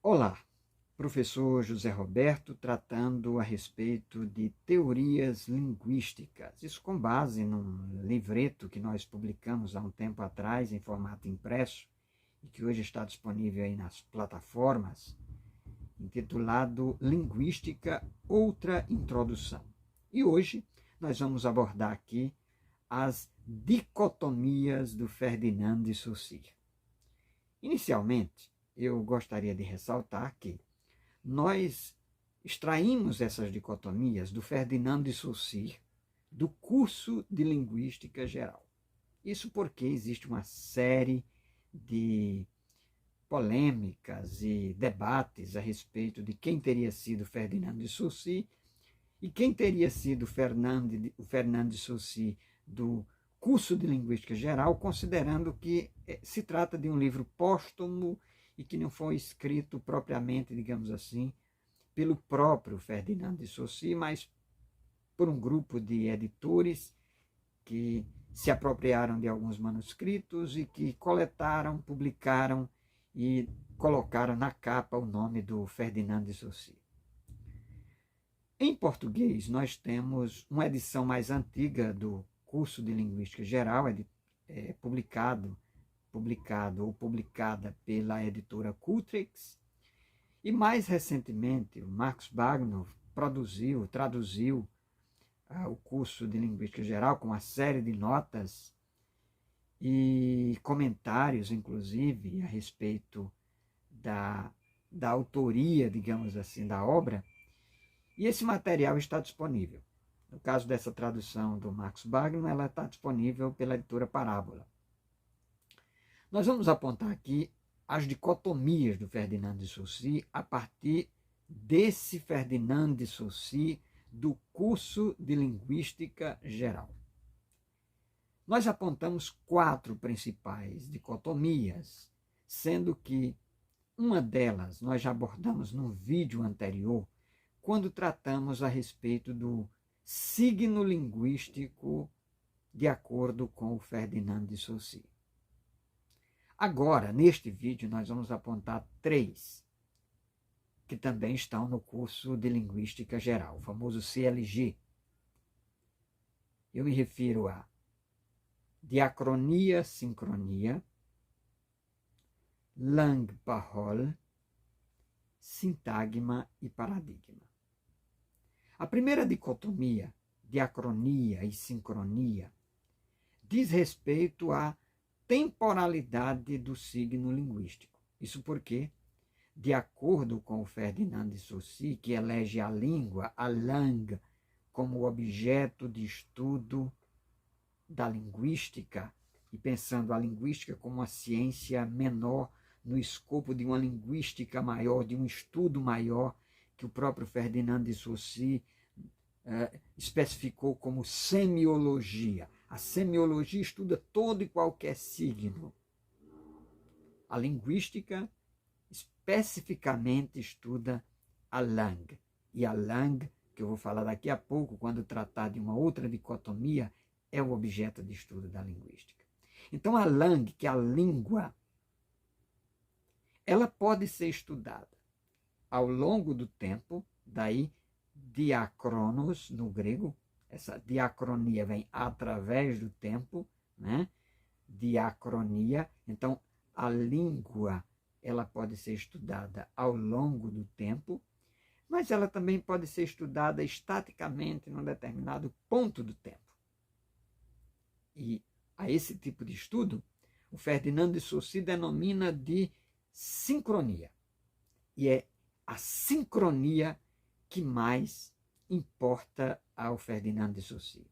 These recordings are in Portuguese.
Olá, professor José Roberto, tratando a respeito de teorias linguísticas. Isso com base num livreto que nós publicamos há um tempo atrás em formato impresso e que hoje está disponível aí nas plataformas, intitulado Linguística, Outra Introdução. E hoje nós vamos abordar aqui as dicotomias do Ferdinand de Saussure. Inicialmente, eu gostaria de ressaltar que nós extraímos essas dicotomias do Ferdinand de Saussure, do curso de Linguística Geral. Isso porque existe uma série de polêmicas e debates a respeito de quem teria sido Ferdinand de Saussure e quem teria sido o Fernand de Saussure do curso de Linguística Geral, considerando que se trata de um livro póstumo e que não foi escrito propriamente, digamos assim, pelo próprio Ferdinand de Saussure, mas por um grupo de editores que se apropriaram de alguns manuscritos e que coletaram, publicaram e colocaram na capa o nome do Ferdinand de Saussure. Em português, nós temos uma edição mais antiga do curso de Linguística Geral, publicada pela editora Cultrix, e mais recentemente o Marcos Bagnov traduziu o curso de Linguística Geral com uma série de notas e comentários, inclusive, a respeito da autoria, digamos assim, da obra, e esse material está disponível. No caso dessa tradução do Marcos Bagnov, ela está disponível pela editora Parábola. Nós vamos apontar aqui as dicotomias do Ferdinand de Saussure a partir desse Ferdinand de Saussure do curso de Linguística Geral. Nós apontamos 4 principais dicotomias, sendo que uma delas nós já abordamos num vídeo anterior, quando tratamos a respeito do signo linguístico de acordo com o Ferdinand de Saussure. Agora, neste vídeo, nós vamos apontar 3, que também estão no curso de Linguística Geral, o famoso CLG. Eu me refiro a diacronia, sincronia, langue, parole, sintagma e paradigma. A primeira dicotomia, diacronia e sincronia, diz respeito à temporalidade do signo linguístico. Isso porque, de acordo com o Ferdinand de Saussure, que elege a língua, a langue, como objeto de estudo da linguística, e pensando a linguística como uma ciência menor no escopo de uma linguística maior, de um estudo maior, que o próprio Ferdinand de Saussure especificou como semiologia. A semiologia estuda todo e qualquer signo. A linguística especificamente estuda a langue. E a langue, que eu vou falar daqui a pouco, quando tratar de uma outra dicotomia, é o objeto de estudo da linguística. Então, a langue, que é a língua, ela pode ser estudada ao longo do tempo, daí diacronos no grego, essa diacronia vem através do tempo, né? Diacronia, então a língua ela pode ser estudada ao longo do tempo, mas ela também pode ser estudada estaticamente num determinado ponto do tempo. E a esse tipo de estudo, o Ferdinand de Saussure denomina de sincronia. E é a sincronia que mais importa ao Ferdinand de Saussure.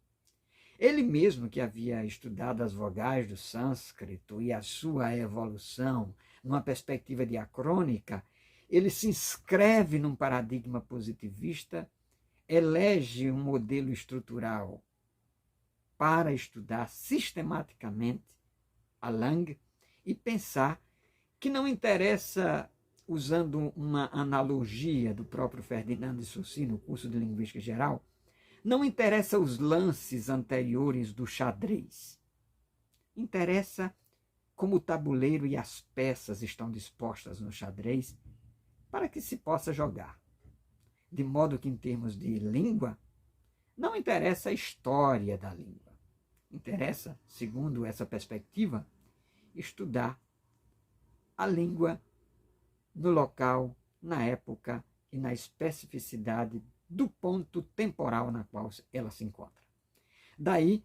Ele mesmo, que havia estudado as vogais do sânscrito e a sua evolução numa perspectiva diacrônica, ele se inscreve num paradigma positivista, elege um modelo estrutural para estudar sistematicamente a langue e pensar que não interessa, usando uma analogia do próprio Ferdinand de Saussure no curso de Linguística Geral, não interessa os lances anteriores do xadrez. Interessa como o tabuleiro e as peças estão dispostas no xadrez para que se possa jogar. De modo que, em termos de língua, não interessa a história da língua. Interessa, segundo essa perspectiva, estudar a língua no local, na época e na especificidade do ponto temporal na qual ela se encontra. Daí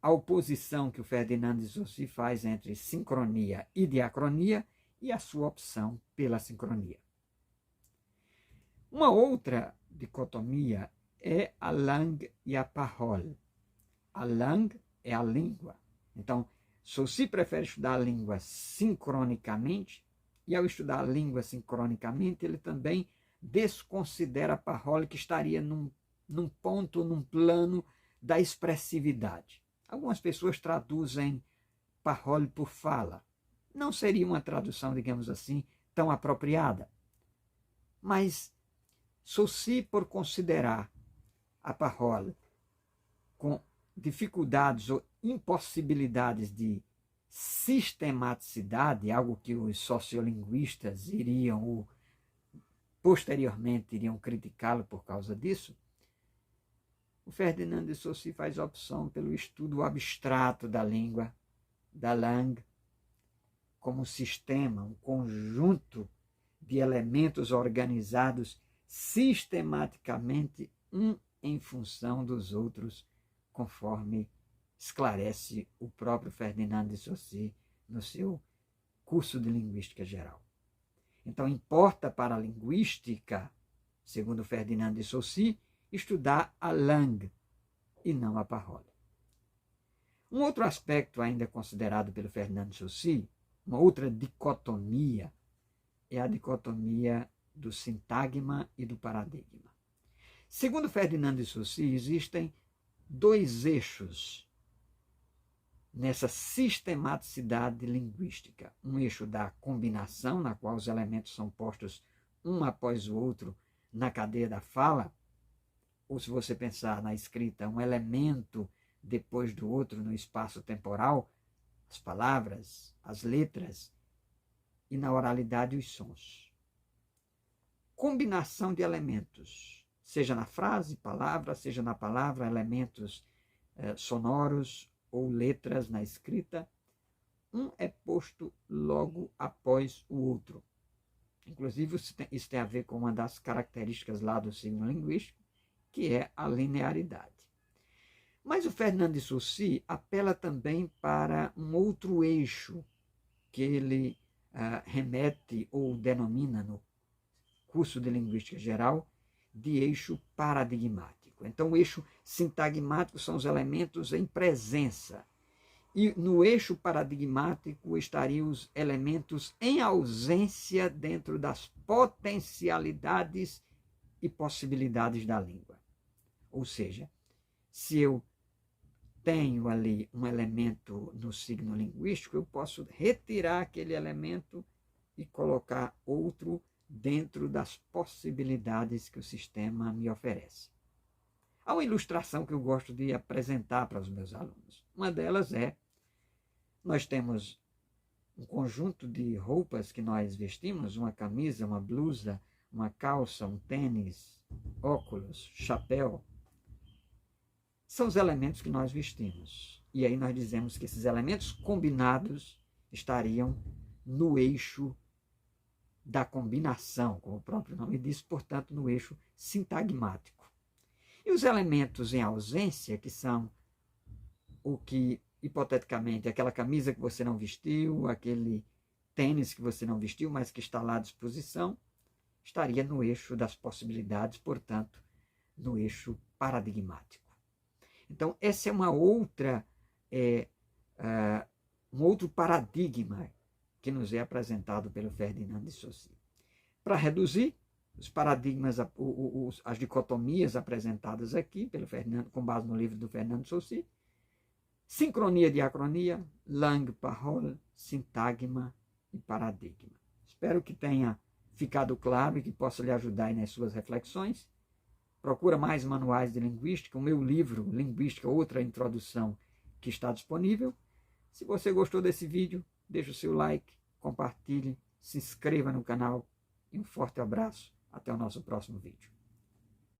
a oposição que o Ferdinand de Saussure faz entre sincronia e diacronia e a sua opção pela sincronia. Uma outra dicotomia é a langue e a parole. A langue é a língua. Então, Saussure prefere estudar a língua sincronicamente, e ao estudar a língua sincronicamente, ele também desconsidera a parole, que estaria num ponto, num plano da expressividade. Algumas pessoas traduzem parole por fala. Não seria uma tradução, digamos assim, tão apropriada. Mas Saussure, por considerar a parole com dificuldades ou impossibilidades de sistematicidade, algo que os sociolinguistas iriam, ou posteriormente iriam criticá-lo por causa disso, o Ferdinand de Saussure faz opção pelo estudo abstrato da língua, da langue, como um sistema, um conjunto de elementos organizados sistematicamente, um em função dos outros, conforme esclarece o próprio Ferdinand de Saussure no seu curso de Linguística Geral. Então, importa para a linguística, segundo Ferdinand de Saussure, estudar a langue e não a parole. Um outro aspecto ainda considerado pelo Ferdinand de Saussure, uma outra dicotomia, é a dicotomia do sintagma e do paradigma. Segundo Ferdinand de Saussure, existem dois eixos nessa sistematicidade linguística. Um eixo da combinação, na qual os elementos são postos um após o outro na cadeia da fala, ou se você pensar na escrita, um elemento depois do outro no espaço temporal, as palavras, as letras, e na oralidade os sons. Combinação de elementos, seja na frase, palavra, seja na palavra, elementos sonoros ou letras na escrita, um é posto logo após o outro. Inclusive, isso tem a ver com uma das características lá do signo linguístico, que é a linearidade. Mas o Ferdinand de Saussure apela também para um outro eixo que ele remete ou denomina no curso de Linguística Geral de eixo paradigmático. Então, o eixo sintagmático são os elementos em presença. E no eixo paradigmático estariam os elementos em ausência dentro das potencialidades e possibilidades da língua. Ou seja, se eu tenho ali um elemento no signo linguístico, eu posso retirar aquele elemento e colocar outro dentro das possibilidades que o sistema me oferece. Há uma ilustração que eu gosto de apresentar para os meus alunos. Uma delas é, nós temos um conjunto de roupas que nós vestimos, uma camisa, uma blusa, uma calça, um tênis, óculos, chapéu. São os elementos que nós vestimos. E aí nós dizemos que esses elementos combinados estariam no eixo da combinação, como o próprio nome diz, portanto, no eixo sintagmático. E os elementos em ausência, que são o que, hipoteticamente, aquela camisa que você não vestiu, aquele tênis que você não vestiu, mas que está lá à disposição, estaria no eixo das possibilidades, portanto, no eixo paradigmático. Então, essa é uma outra, um outro paradigma que nos é apresentado pelo Ferdinand de Saussure. Para reduzir os paradigmas, as dicotomias apresentadas aqui pelo Ferdinand, com base no livro do Ferdinand de Saussure: sincronia, diacronia, langue, parole, sintagma e paradigma. Espero que tenha ficado claro e que possa lhe ajudar nas suas reflexões. Procura mais manuais de linguística, o meu livro, Linguística, outra introdução, que está disponível. Se você gostou desse vídeo, deixe o seu like, compartilhe, se inscreva no canal e e um forte abraço. Até o nosso próximo vídeo.